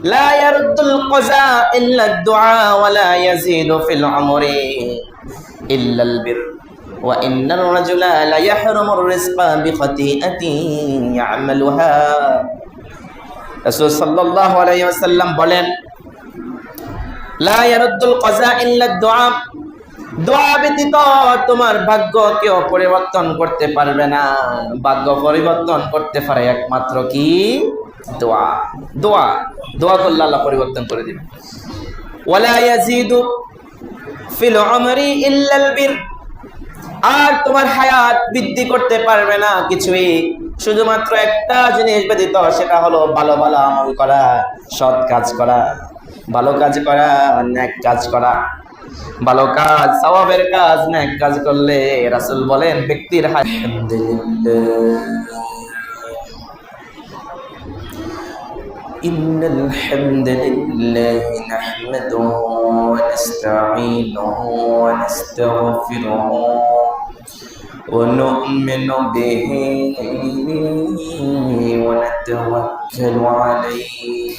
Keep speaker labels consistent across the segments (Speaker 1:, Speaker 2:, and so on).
Speaker 1: لا يرد القضاء إلا الدعاء ولا يزيد في العمر إلا البر وإن الرجل ليحرم الرزق بخطيئة يعملها রাসূল সাল্লাল্লাহু আলাইহি ওয়াসাল্লাম বলেন লা ইয়ারুদ্দুল কাযা ইল্লা দুআ দোয়া ব্যতীত তোমার ভাগ্য কেউ পরিবর্তন করতে পারবে না ভাগ্য পরিবর্তন করতে পারে একমাত্র কি দোয়া দোয়া দোয়া করলে আল্লাহ পরিবর্তন করে দিবে ওয়ালা ইয়াজিদু ফিল উমরি ইল্লাল বির আর তোমার হায়াত বৃদ্ধি করতে পারবে না কিছুই শুধুমাত্র একটা জিনিস ব্যতীত সেটা হলো ভালো ভালো আমল করা সৎ কাজ করা ভালো কাজ করা নেক কাজ করা ভালো কাজ সওয়াবের কাজ নেক কাজ করলে রাসূল বলেন ব্যক্তির ইন্নাল হামদুলিল্লাহি নাহমাদুহু ওয়া নাস্তাঈনুহু ওয়া নাস্তাগফিরুহু ونؤمن به ونتوكل عليه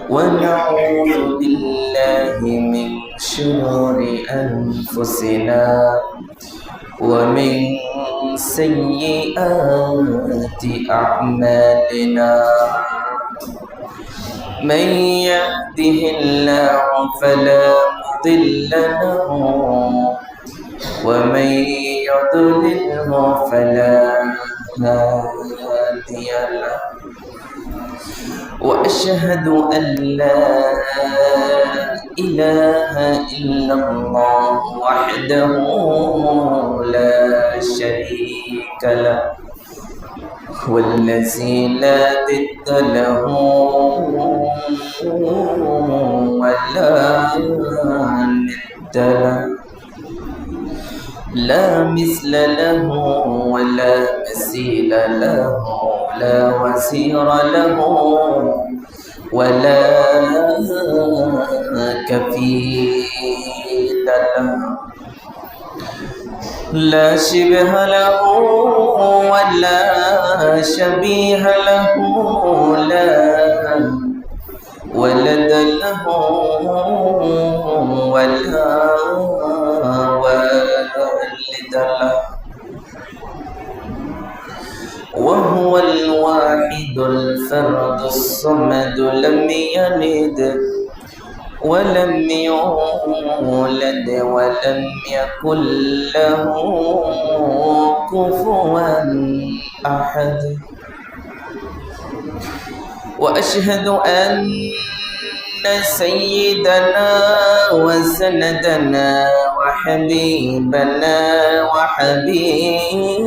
Speaker 1: ونعوذ بالله من شرور أنفسنا ومن سيئات أعمالنا من يهده الله فلا مضل له ومن يضلله فلا هادي له وأشهد أن لا إله إلا الله وحده لا شريك له والذي لا ضد له ولا ند له لا مثل له ولا مثيل له لا وزير له ولا كفيل له لا شبه له ولا شبيه له لا ولد له ولا والد له وهو الواحد الفرد الصمد لم يلد ولم يولد ولم يكن له كفوا أحد وأشهد أن سيدنا وسندنا وحبيبنا وحبيب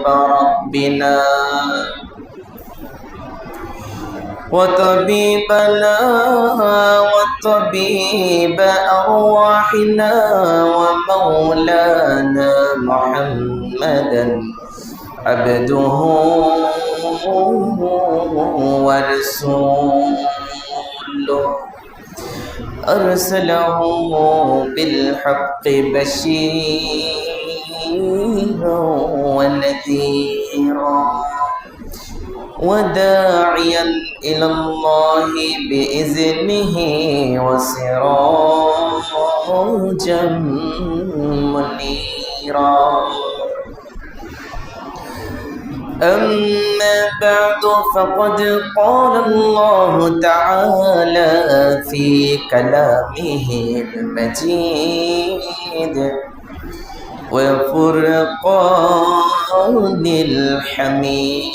Speaker 1: ربنا وطبيبنا وطبيب أرواحنا ومولانا محمدا عبده ورسوله أرسله بالحق بشيرا ونذيرا وداعيا إلى الله بإذنه وسراجا منيرا أما بعد فقد قال الله تعالى في كلامه المجيد وفرقان الحميد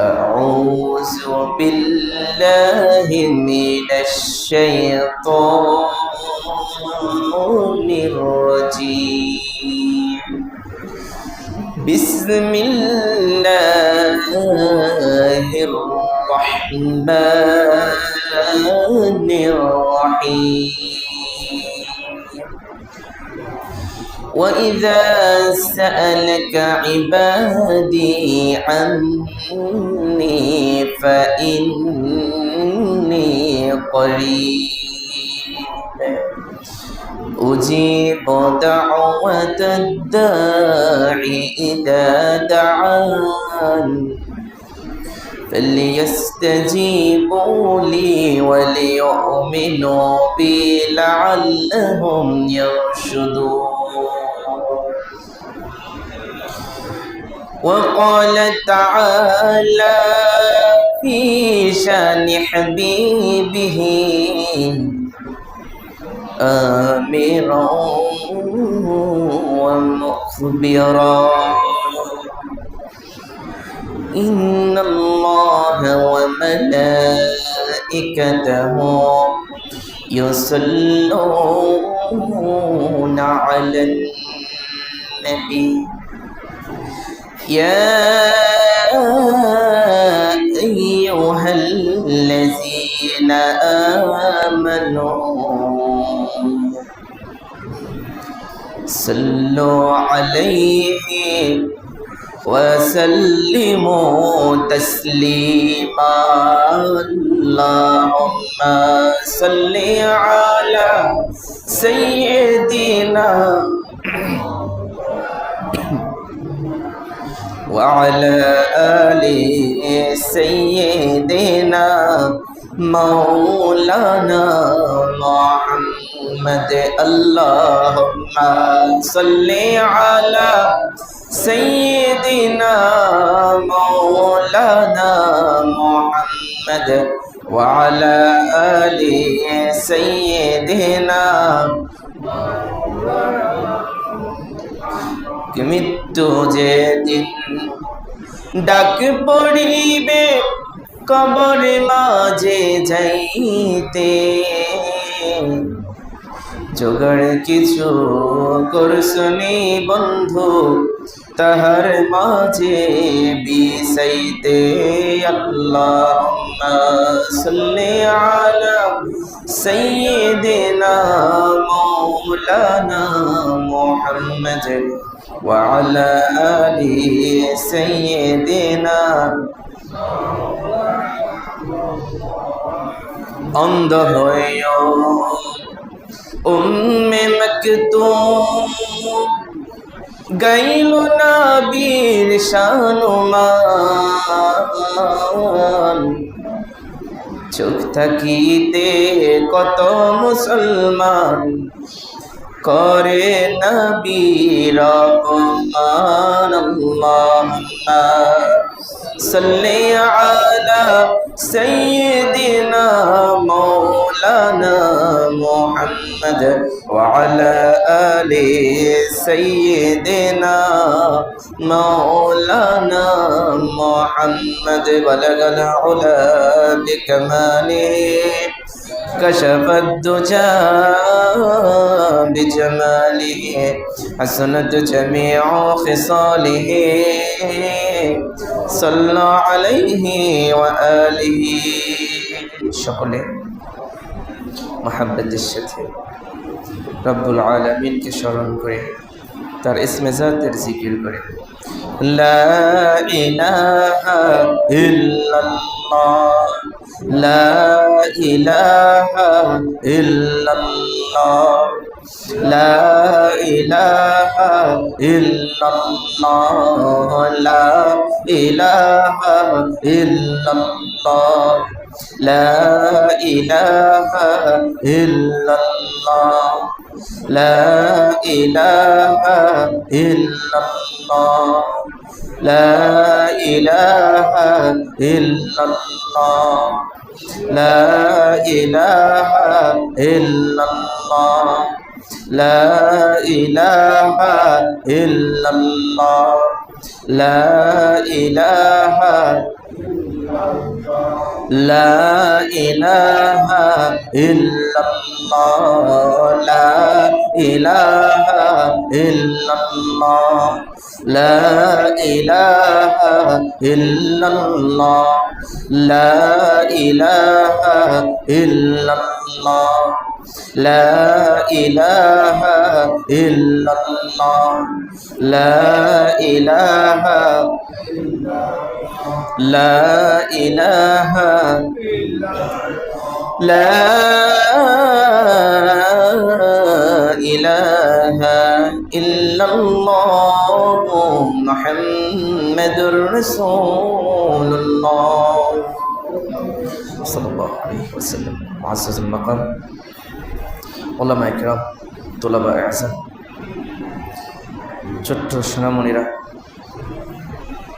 Speaker 1: أعوذ بالله من الشيطان الرجيم بسم الله الرحمن الرحيم وإذا سألك عبادي عني فإني قريب أجيب دعوة الداع إذا دعان فليستجيبوا لي وليؤمنوا بي لعلهم يرشدون وقال تعالى في شان حبيبه آمرا ومخبرا إن الله وملائكته يصلون على النبي يا أيها الذين آمنوا صلوا عليه وسلموا تسليما اللهم صل على سيدنا وعلى آل سيدنا مولانا محمد اللهم صل على سيدنا مولانا محمد وعلى آل سيدنا মৃত্যু যেদিন ডাক পড়িবে কবর মাঝে যাইতে জোগাড় কিছু করছনি বন্ধু তাহার মাঝে বিসাইতে আল্লাহুম্মা সাল্লি আলা সাইয়্যিদিনা মাওলানা মুহাম্মদ ওয়া আলা আলি সাইয়্যিদিনা অন্ধ হইও উম্মে মাকতুম গাইল নবীর শানুমান চোখ থাকিতে কত মুসলমান করে নবীর অপমান আল্লাহুম্মা সাল্লি আলা সাইয়্যিদিনা মাওলানা মুহাম্মদ ওয়া আলা আলি সাইয়্যিদিনা মাওলানা মুহাম্মদ বালাগাল উলা বিকামালিহি كشف الدجى بجماله حسنت جميع خصاله صلى عليه وآله সকলে মহব্বতের সাথে রব্বুল আলামিনকে স্মরণ করে তার ইসমে জাতের জিকির করে লা ইলাহা ইল্লাল্লাহ লা ইলাহা ইল্লাল্লাহ লা ইলাহা ইল্লাল্লাহ লা ইলাহা ইল্লাল্লাহ লা ইলাহা ইল্লাল্লাহ লা ইলাহা ইল্লাল্লাহ লা ইলাহা ইল্লাল্লাহ লা ইলাহা ইল্লাল্লাহ লা ইলাহা ইল্লাল্লাহ লা ইলাহা লা ইলাহা ইল্লাল্লাহ লা ইলাহা ইল্লাল্লাহ লা ইলাহা ইল্লাল্লাহ লা ইলাহা ইল্লাল্লাহ লা ইলাহা ইল্লাল্লাহ লা ইলাহা লা ইলাহা লা ইলাহা ইল্লাল্লাহ মুহাম্মাদুর মুহাম্মাদুর রাসূলুল্লাহ সাল্লাল্লাহু আলাইহি ওয়াসাল্লাম। মুআজ্জাজুল মাকাম, উলামা ইকরাম, তুলাবা আযম, ছোট্ট সোনামণিরা,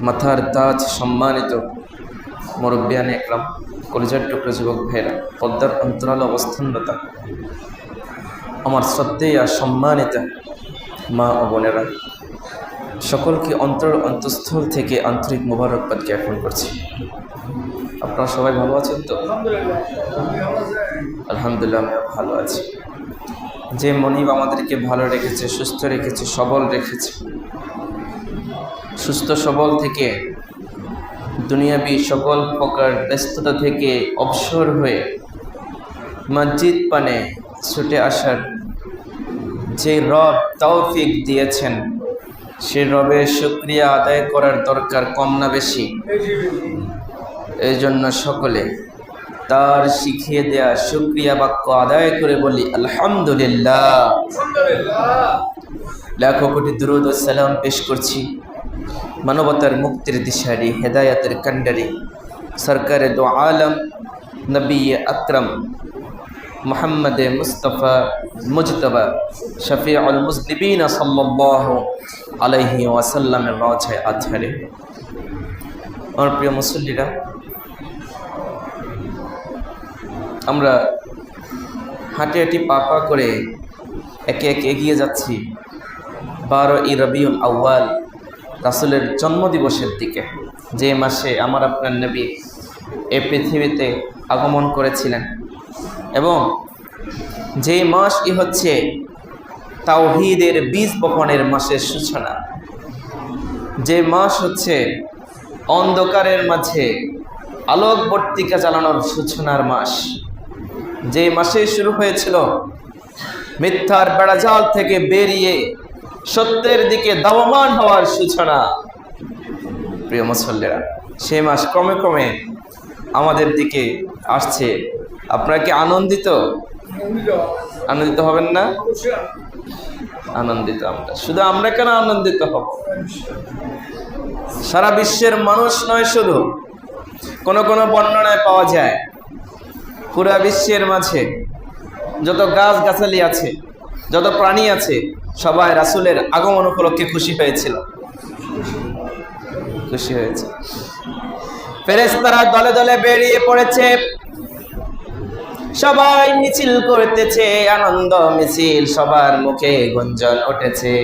Speaker 1: মাথার তাজ, সম্মানিত মুরব্বিয়ান ইকরাম, কলিজার টুকরো যুবক ভাইরা, পদ্মার অন্তরাল অবস্থানরতা আমার শ্রদ্ধেয়া সম্মানিতা মা ও বোনেরা, সকলকে অন্তঃস্থল থেকে আন্তরিক মোবারকবাদ জ্ঞাপন করছি। আপনারা সবাই ভালো আছেন তো? আলহামদুলিল্লাহ, আমি ভালো আছি। যে মনিব আমাদেরকে ভালো রেখেছে, সুস্থ রেখেছে, সবল রেখেছে, সুস্থ সবল থেকে দুনিয়াবি সকল প্রকার ব্যস্ততা থেকে অবসর হয়ে মসজিদ পানে ছুটে আসার যে রব তৌফিক দিয়েছেন, সে রবের শুকরিয়া আদায় করার দরকার কম না বেশি? এই জন্য সকলে তার শিখিয়ে দেয়া শুকরিয়া বাক্য আদায় করে বলি আলহামদুলিল্লাহ। লাখো কোটি দুরূদ ও সালাম পেশ করছি মানবতার মুক্তির দিশারি, হেদায়াতের কান্ডারি, সরকারে দো আলম, নবী আকরম মুহাম্মদ মুস্তাফা মুজতবা শফিউল মুজনিবিন সাল্লাল্লাহু আলাইহি ওয়াসাল্লামের রওজায়ে আতহারে। আমার প্রিয় মুসল্লিরা, আমরা হাঁটি হাঁটি পা পা করে একে একে এগিয়ে যাচ্ছি 12ই রবিউল আউয়াল, রাসূলের জন্মদিবসের দিকে, যে মাসে আমার আপনার নবী এই পৃথিবীতে আগমন করেছিলেন, এবং যে মাসই হচ্ছে তাওহীদের বীজ বপনের মাসের সূচনা, যে মাস হচ্ছে অন্ধকারের মাঝে আলোকবর্তিকা চালানোর সূচনার মাস, যে মাসে শুরু হয়েছিল মিথ্যার বেড়াজাল থেকে বেরিয়ে সত্যের দিকে ধাবমান হওয়ার সূচনা। প্রিয় মুসল্লিরা, সেই মাস ক্রমে ক্রমে আমাদের দিকে আসছে। আপনারা কি আনন্দিত? আনন্দিত হবেন না? আনন্দিত আমরা। শুধু আমরা কেন আনন্দিত হব? সারা বিশ্বের মানুষ নয়, শুধু কোন কোন বর্ণনায় পাওয়া যায় পুরা বিশ্বের মাঝে যত গাছ গাছালি আছে, যত প্রাণী আছে, সবাই রাসূলের আগমন উপলক্ষে খুশি হয়েছিল, খুশি হয়েছে। ফেরেশতারা দলে দলে বেরিয়ে পড়েছে, সবাই মিছিল করতেছে, আনন্দ মিছিল, সবার মুখে গুঞ্জন উঠেছে,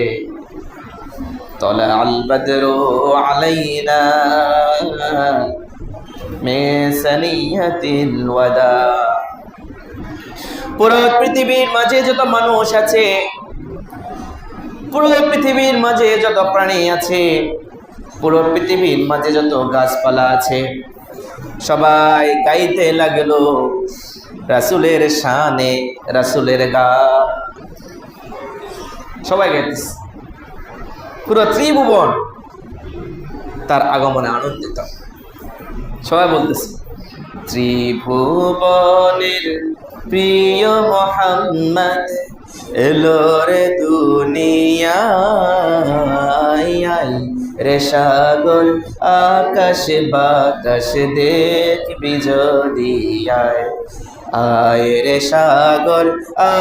Speaker 1: তলা আল বদরু আলাইনা মিন সানিয়াতিল ওয়াদা। পুরো পৃথিবীর মাঝে যত মানুষ আছে, পুরো পৃথিবীর মাঝে যত প্রাণী আছে, পুরো পৃথিবীর মাঝে যত গাছপালা আছে, সবাই গাইতে লাগলো রাসূলের শানে, রাসূলের গান। সবাই গাইতেছে, পুরো ত্রিভুবন তার আগমনে আনন্দিত। সবাই বলতেছে, ত্রিভুবনের প্রিয় মুহাম্মদ এলো রে দুনিয়ায়, রে সাগর আকাশ বাতাস দেখবি যদি আয়, আয় রে সাগর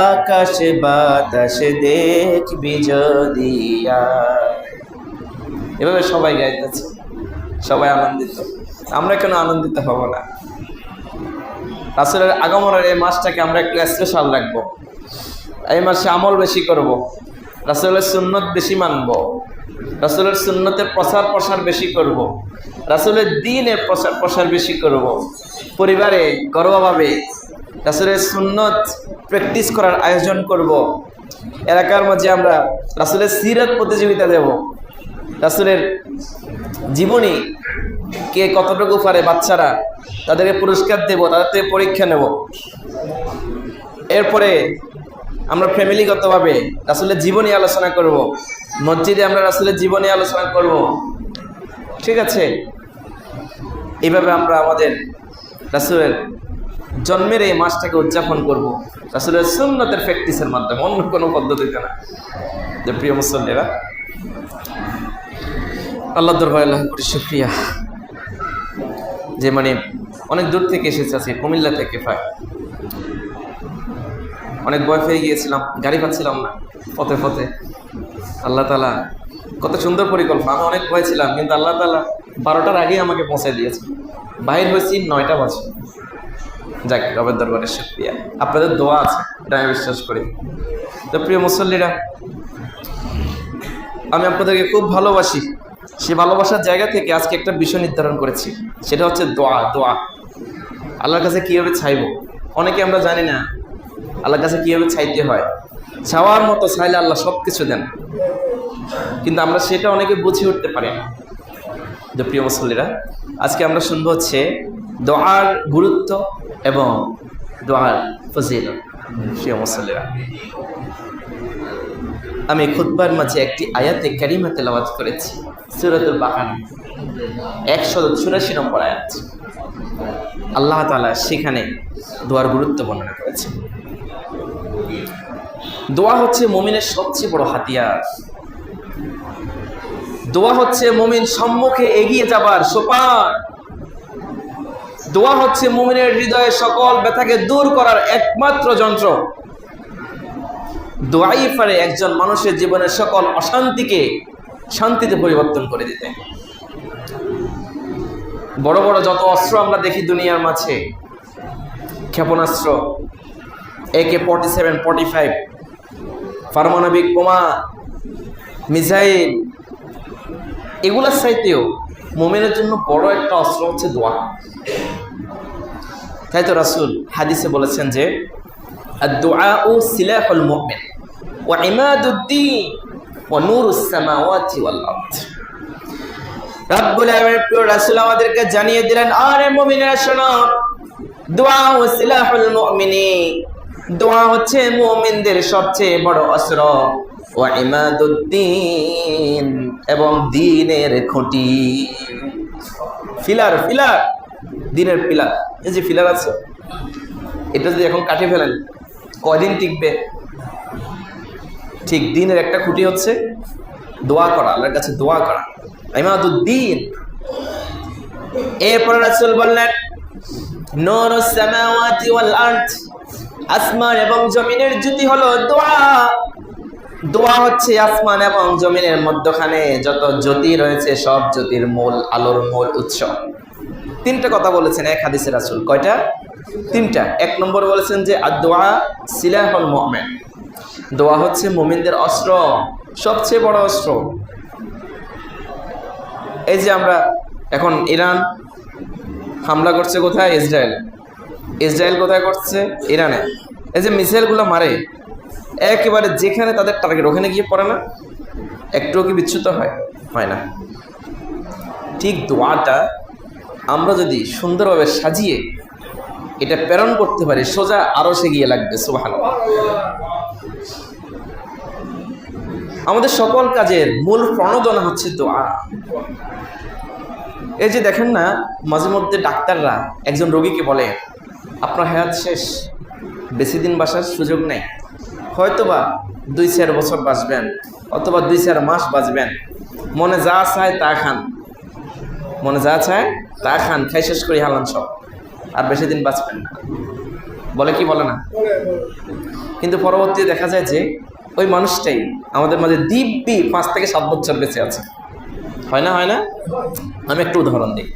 Speaker 1: আকাশ বাতাস দেখবি যদি আয়। এভাবে সবাই গাইতেছে, সবাই আনন্দিত। আমরা কেন আনন্দিত হব না? রাসূলের আগমনের এই মাসটাকে আমরা একটু স্পেশাল রাখবো। এই মাসে আমল বেশি করব, রাসূলের সুন্নত বেশি মানব, রাসূলের সুন্নতের প্রচার প্রসার বেশি করব, রাসূলের দ্বীনের প্রচার প্রসার বেশি করব। পরিবারে ঘরোয়াভাবে রাসূলের সুন্নত প্র্যাকটিস করার আয়োজন করব। এলাকার মাঝে আমরা রাসূলের সিরাত প্রতিযোগিতা দেব, রাসূলের জীবনী কে কতটুকু পারে বাচ্চারা, তাদেরকে পুরস্কার দেব, তাদের থেকে পরীক্ষা নেব। এরপরে আমরা ফ্যামিলিগতভাবে রাসূলের জীবনী আলোচনা করব, মসজিদে আমরা রাসূলের জীবনী আলোচনা করব। ঠিক আছে? এইভাবে আমরা আমাদের রাসূলের জন্মের এই মাসটাকে উদযাপন করব রাসূলের সুন্নতের প্র্যাকটিসের মাধ্যমে, অন্য কোনো পদ্ধতিতে না। যে প্রিয় মুসল্লিরা, আল্লাহ দরবারে লাখ কোটি শুকরিয়া যে মানে অনেক দূর থেকে এসেছে, আজকে কুমিল্লা থেকে প্রায়। অনেক ভয় পেয়ে গিয়েছিলাম, গাড়ি পাচ্ছিলাম না পথে পথে। আল্লাহ তাআলা কত সুন্দর পরিকল্পনা। আমি অনেক ভয় ছিলাম, কিন্তু আল্লাহ তাআলা 12টার আগেই আমাকে পৌঁছে দিয়েছে। বাহির হয়েছি 9টা বাজে। যাক, রবের দরবারে শুকরিয়া। আপনাদের দোয়া আছে, এটা আমি বিশ্বাস করি। তো প্রিয় মুসল্লিরা, আমি আপনাদেরকে খুব ভালোবাসি। সে ভালোবাসার জায়গা থেকে আজকে একটা বিষয় নির্ধারণ করেছি, সেটা হচ্ছে দোয়া। দোয়া আল্লাহর কাছে কীভাবে চাইব। অনেকে আমরা জানি না আল্লাহর কাছে কীভাবে চাইতে হয়। চাওয়ার মতো চাইলে আল্লাহ সব কিছু দেন, কিন্তু আমরা সেটা অনেকে বুঝে উঠতে পারি না। তো প্রিয় মুসল্লিরা, আজকে আমরা শুনবো হচ্ছে দোয়ার গুরুত্ব এবং দোয়ার ফজিলত। প্রিয় মুসল্লিরা, আমি খুতবার মাঝে একটি আয়াতে কারিমা তেলাওয়াত করেছি, সূরাতুল বাকারা 184 নম্বর আয়াত। আল্লাহ তাআলা সেখানে দোয়ার গুরুত্ব বর্ণনা করেছেন। দোয়া হচ্ছে মুমিনের সবচেয়ে বড় হাতিয়ার। দোয়া হচ্ছে মুমিন সম্মুখে এগিয়ে যাবার সোপান। দোয়া হচ্ছে মুমিনের হৃদয়ে সকল ব্যথাকে দূর করার একমাত্র যন্ত্র। দোয়াই পারে একজন মানুষের জীবনের সকল অশান্তিকে শান্তিতে পরিবর্তন করে দিতে। বড় বড় যত অস্ত্র আমরা দেখি দুনিয়ার মাঝে, ক্ষেপণাস্ত্র, AK-47, 45, পারমাণবিক বোমা, মিসাইল, এগুলার চাইতেও মুমিনের জন্য বড় একটা অস্ত্র হচ্ছে দোয়া। তাই তো রাসূল হাদিসে বলেছেন যে আদ-দুআউ সিলাহুল মুমিন ওয়া ইমাদুদ্দিন ওয়া নূরুস সামাওয়াতি ওয়াল আরদ। রব্বুল আলামিনের প্রিয় রাসূল আমাদেরকে জানিয়ে দিলেন, আরে মুমিনেরা শোনো, দোয়া ও সিলাহুল মুমিনিন, দোয়া হচ্ছে মুমিনদের সবচেয়ে বড় অস্ত্র। ওয়া ইমাদুদ্দিন, এবং দ্বীনের খুঁটি। ফিলার, ফিলার, দ্বীনের পিলার। এই যে ফিলার আছে, এটা যদি এখন কাটে ফেলেন কয়দিন টিকবে? ঠিক দ্বীনের একটা খুঁটি হচ্ছে দোয়া করা, আল্লাহর কাছে দোয়া করা, ইমাদুদ্দিন। এরপর রাসূল বললেন নূরুস সামাওয়াতি ওয়াল আরদ, আসমান এবং জমিনের জ্যোতি হলো দোয়া। দোয়া হচ্ছে আসমান এবং জমিনের মধ্যখানে যত জ্যোতি রয়েছে সব জ্যোতির মূল, আলোর মূল উৎস। 3টা কথা বলেছেন এক হাদিসে রাসূল। কয়টা? 3টা। 1 নম্বর বলেছেন যে আদ-দুআ সিলাহুল মুমিন, দোয়া হচ্ছে মুমিনদের অস্ত্র, সবচেয়ে বড় অস্ত্র। এই যে আমরা এখন ইরান হামলা করছে কোথায়? ইসরায়েল। ইসরায়েল কোথায় করছে? ইরানে। এই যে মিসাইলগুলো মারে, একেবারে যেখানে তাদের টার্গেট ওখানে গিয়ে পড়ে না? একটুও কি বিচ্যুত হয়? হয় না। ঠিক দোয়াটা আমরা যদি সুন্দরভাবে সাজিয়ে এটা প্রেরণ করতে পারি, সোজা আরশে গিয়ে লাগবে। সুবহানাল্লাহ। আমাদের সকল কাজের মূল প্রণোদনা হচ্ছে দোয়া। এই যে দেখেন না, মাঝে মধ্যে ডাক্তাররা একজন রোগীকে বলে আপনার হায়াত শেষ, বেশি দিন বাঁচার সুযোগ নেই, হয়তোবা 2-4 বছর বাঁচবেন, অথবা 2-4 মাস বাঁচবেন, মনে যা চায় তা খান, মনে যা চায় তা খান, খাই শেষ করি হালান সব, আর বেশি দিন বাঁচবেন না। বলে কি বলে না? কিন্তু পরবর্তীতে দেখা যায় যে ওই মানুষটাই আমাদের মাঝে দিব্যি 5 থেকে 7 বছর বেঁচে আছে। হয় না? হয় না? আমি একটু উদাহরণ দিই।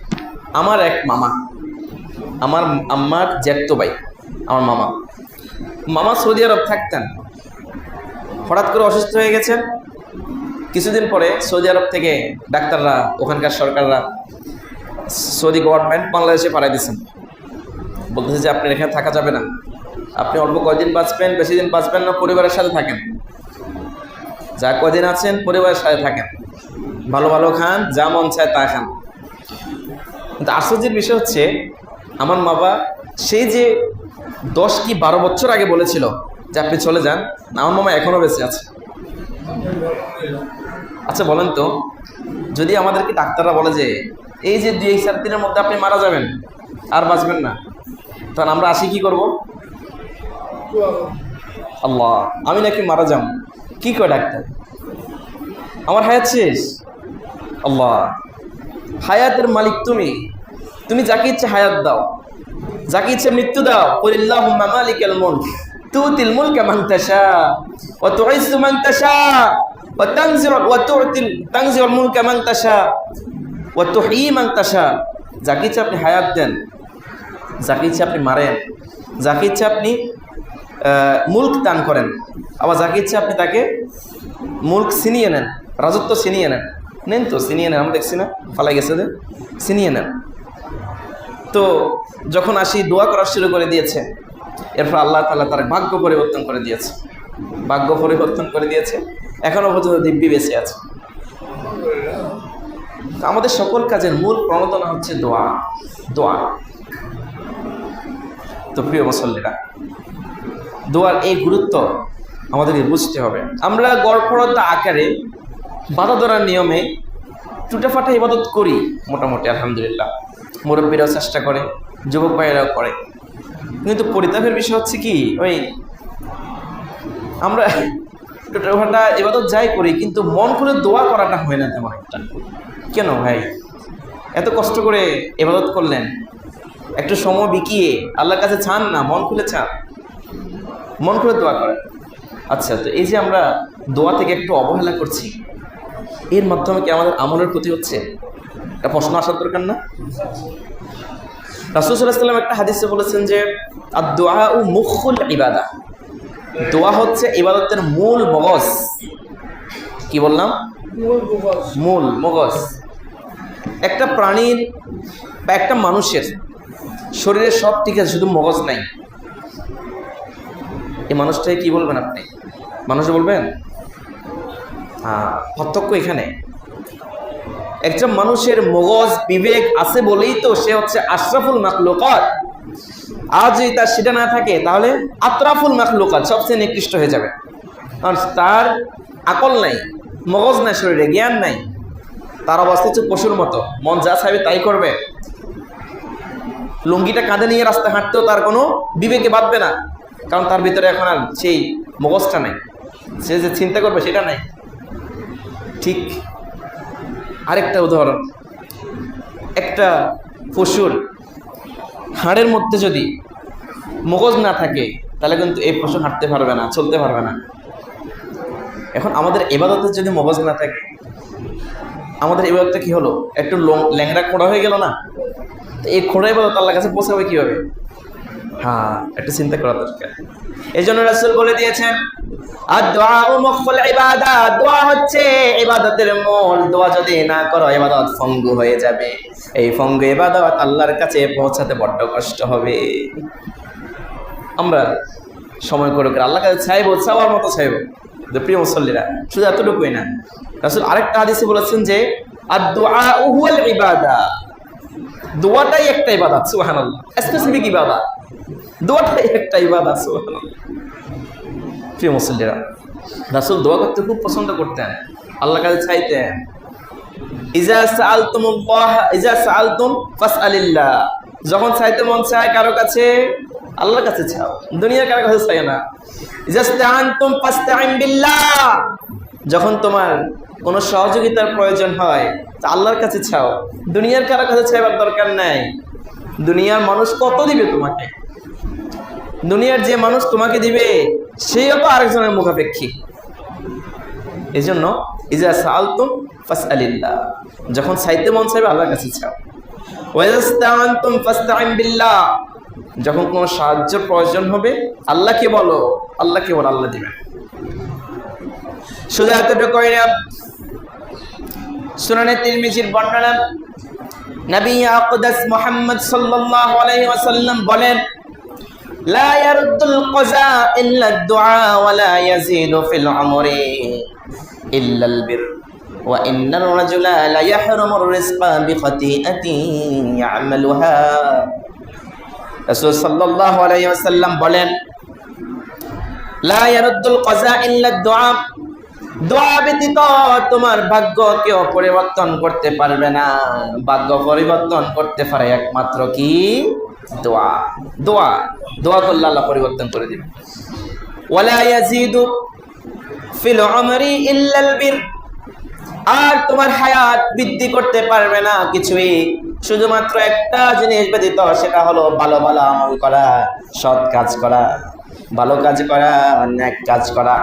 Speaker 1: আমার এক মামা, আমার আম্মার জ্যাঠতো ভাই, আমার মামা সৌদি আরব থাকতেন। হঠাৎ করে অসুস্থ হয়ে গেছেন। কিছুদিন পরে সৌদি আরব থেকে ডাক্তাররা, ওখানকার সরকাররা, সৌদি গভর্নমেন্ট বাংলাদেশে পাঠাই দিয়েছেন। বলতেছে যে আপনার এখানে থাকা যাবে না, আপনি অল্প কয়দিন বাঁচবেন, বেশি দিন বাঁচবেন না, পরিবারের সাথে থাকেন, যা কদিন আছেন পরিবারের সাথে থাকেন, ভালো ভালো খান, যা মন চায় তা খান। কিন্তু আশ্চর্যের বিষয় হচ্ছে আমার বাবা সেই যে 10 কি 12 বছর আগে বলেছিল যে আপনি চলে যান, আমার মামা এখনো বেঁচে আছে। আচ্ছা বলেন তো, যদি আমাদেরকে ডাক্তাররা বলে যে এই যে 2-4 দিনের মধ্যে আপনি মারা যাবেন, আর বাঁচবেন না, তখন আমরা আসি কি করব? আল্লাহ, আমি নাকি মারা যাব, কি কয় ডাক্তার? আমার হায়াত শেষ, আল্লাহ, হায়াতের মালিক তুমি, তুমি যাকে ইচ্ছে হায়াত দাও, যাকে ইচ্ছে মৃত্যু দাও। কুলিল্লাহুম্মা মালিকাল মুলক তুতিল মুলকা মান তাশা ওয়া তুইজ্জু মান তাশা ওয়া তানজিউল মুলকা মান তাশা ওয়া তুহয়ী মান তাশা। যাকে ইচ্ছে আপনি হায়াত দেন, যাকে ইচ্ছে আপনি মারেন, যাকে ইচ্ছে আপনি মুলক দান করেন, আবার যাকে ইচ্ছে আপনি তাকে মুলক ছিনিয়ে নেন, রাজত্ব ছিনিয়ে নেন। নেন তো, ছিনিয়ে নেন, আমরা দেখছি না ফালাই গেছে যে, ছিনিয়ে নেন। তো যখন আসি দোয়া করা শুরু করে দিয়েছে, এরপর আল্লাহ তাআলা তার ভাগ্য পরিবর্তন করে দিয়েছে, ভাগ্য পরিবর্তন করে দিয়েছে। এখনো পর্যন্ত দিব্যি বেঁচে আছে। আমাদের সকল কাজের মূল প্রণোদনা হচ্ছে দোয়া, দোয়া। তো প্রিয় মুসল্লিরা, দোয়ার এই গুরুত্ব আমাদেরকে বুঝতে হবে। আমরা গড়পড়তা আকারে বাধা ধরার নিয়মে টুটাফাটা ইবাদত করি মোটামুটি, আলহামদুলিল্লাহ। মুরব্বীরাও চেষ্টা করে, যুবক ভাইয়েরাও করে, কিন্তু পরিতাপের বিষয় হচ্ছে কি, ওই আমরা টুটাফাটা ইবাদত যাই করি, কিন্তু মন খুলে দোয়া করাটা হয় না তেমন একটা। কেন ভাই, এত কষ্ট করে ইবাদত করলেন, একটু সময় বিকিয়ে আল্লাহর কাছে চান না, মন খুলে চান, মন খুলে দোয়া করেন। আচ্ছা, তো এই যে আমরা দোয়া থেকে একটু অবহেলা করছি, এর মাধ্যমে কি আমাদের আমলের ক্ষতি হচ্ছে? একটা প্রশ্ন আসার দরকার না? রাসূল সাল্লাল্লাহু আলাইহি ওয়াসাল্লাম একটা হাদিসে বলেছেন যে আদ-দুআউ মুখুল ইবাদাহ, দোয়া হচ্ছে ইবাদতের মূল মগজ। কি বললাম? মূল মগজ। একটা প্রাণীর বা একটা মানুষের শরীরের সব ঠিক আছে, শুধু মগজ নাই। এই মানুষটাকে কি বলবেন আপনি? মানুষ বলবেন? পার্থক্য এখানে, একজন মানুষের মগজ বিবেক আছে বলেই তো সে হচ্ছে আশরাফুল মাখলুকাত। আর যদি তার সেটা না থাকে তাহলে আতরাফুল মাখলুকাত, সবচেয়ে নিকৃষ্ট হয়ে যাবে। কারণ তার আকল নাই, মগজ নাই, শরীরে জ্ঞান নাই, তার অবস্থা হচ্ছে পশুর মতো, মন যা চাইবে তাই করবে। লুঙ্গিটা কাঁধে নিয়ে রাস্তায় হাঁটতেও তার কোনো বিবেকে বাঁধবে না, কারণ তার ভিতরে এখন আর সেই মগজটা নাই, সে যে চিন্তা করবে সেটা নাই। ঠিক আরেকটা উদাহরণ, একটা পশুর হাড়ের মধ্যে যদি মগজ না থাকে তাহলে কিন্তু এই পশু হাঁটতে পারবে না, চলতে পারবে না। এখন আমাদের ইবাদতের যদি মগজ না থাকে, আমাদের ইবাদতটা কি হলো? একটু ল্যাংড়া খোঁড়া হয়ে গেল না? তো এই খোঁড়া ইবাদত আল্লাহর কাছে পৌঁছাবে কিভাবে? হ্যাঁ, একটু চিন্তা করা দরকার। এই জন্য রাসূল বলে দিয়েছেন আদ-দুআউ মুখুল ইবাদাহ, দোয়া হচ্ছে ইবাদতের মূল। দোয়া যদি না করো ইবাদত ফঙ্গু হয়ে যাবে। এই ফঙ্গু ইবাদত আল্লাহর কাছে পৌঁছাতে বড্ড কষ্ট হবে। আমরা সময় করে করে আল্লাহর কাছে চাইবো, চাওয়ার মতো চাইবো। প্রিয় মুসল্লিরা, শুধু এতটুকুই না, রাসূল আরেকটা হাদিসে বলেছেন যে আদ-দুআউ হুয়াল ইবাদাহ, দোয়াটাই একটা ইবাদত। সুবহানাল্লাহ, স্পেসিফিক ইবাদত, দোয়াটাই একটা ইবাদত। সুবহানাল্লাহ। প্রিয় মুসল্লিরা, রাসূল দোয়া করতে খুব পছন্দ করতেন, আল্লাহর কাছে চাইতেন। ইজা সাআলতুম ফাসআলিল্লাহ, যখন চাইতে মন চায় কারো কাছে, আল্লাহর কাছে চাও, দুনিয়ার কারো কাছে চাই না। ইজা ইসতাআনতুম ফাসতাইন বিল্লাহ, যখন তোমার কোনো সহযোগিতার প্রয়োজন হয় তা আল্লাহর কাছে চাও, দুনিয়ার কারো কাছে চাইবার দরকার নাই। দুনিয়ার মানুষ কত দিবে তোমাকে? দুনিয়ার যে মানুষ তোমাকে দিবে সেও তো আরেকজনের মুখাপেক্ষী। এই জন্য ইজা সাআলতুম ফাসআলিল্লাহ, যখন চাইতে মন চাইবে আল্লাহর কাছে চাও। ওয়া ইসতাআনতুম ফাসতাইন বিল্লাহ, যখন কোনো সাহায্যের প্রয়োজন হবে আল্লাহকে বলো, আল্লাহকে বলো, আল্লাহ দিবেন। শুধু এতটুকুই না, সুনানে তিরমিজির বর্ণনা, নবী আকদাস মুহাম্মদ সাল্লাল্লাহু আলাইহি ওয়াসাল্লাম বলেন লা ইয়ারুদ্দুল কাযা ইল্লা আদ-দুআ ওয়া লা ইয়াজিদু ফিল আমরি ইল্লাল বির ওয়া ইন্নার রাজুলা লা ইয়াহরুমুর রিজকা বিখাতিআতিন ইয়ামালুহা। রাসূল সাল্লাল্লাহু আলাইহি ওয়াসাল্লাম বলেন লা ইয়ারুদ্দুল কাযা ইল্লা আদ-দুআ, দোয়া ব্যতীত তোমার ভাগ্য কেউ পরিবর্তন করতে পারবে না। ভাগ্য পরিবর্তন করতে পারে একমাত্র কি? দোয়া। দোয়া দোয়া করলে আল্লাহ পরিবর্তন করে দিবে। ওয়ালা ইয়াজিদু ফিল উমরি ইল্লাল বির, আর তোমার হায়াত বৃদ্ধি করতে পারবে না কিছুই, শুধুমাত্র একটা জিনিস ব্যতীত, সেটা হলো ভালো ভালো আমল করা, সৎ কাজ করা, ভালো কাজ করা, নেক কাজ করা।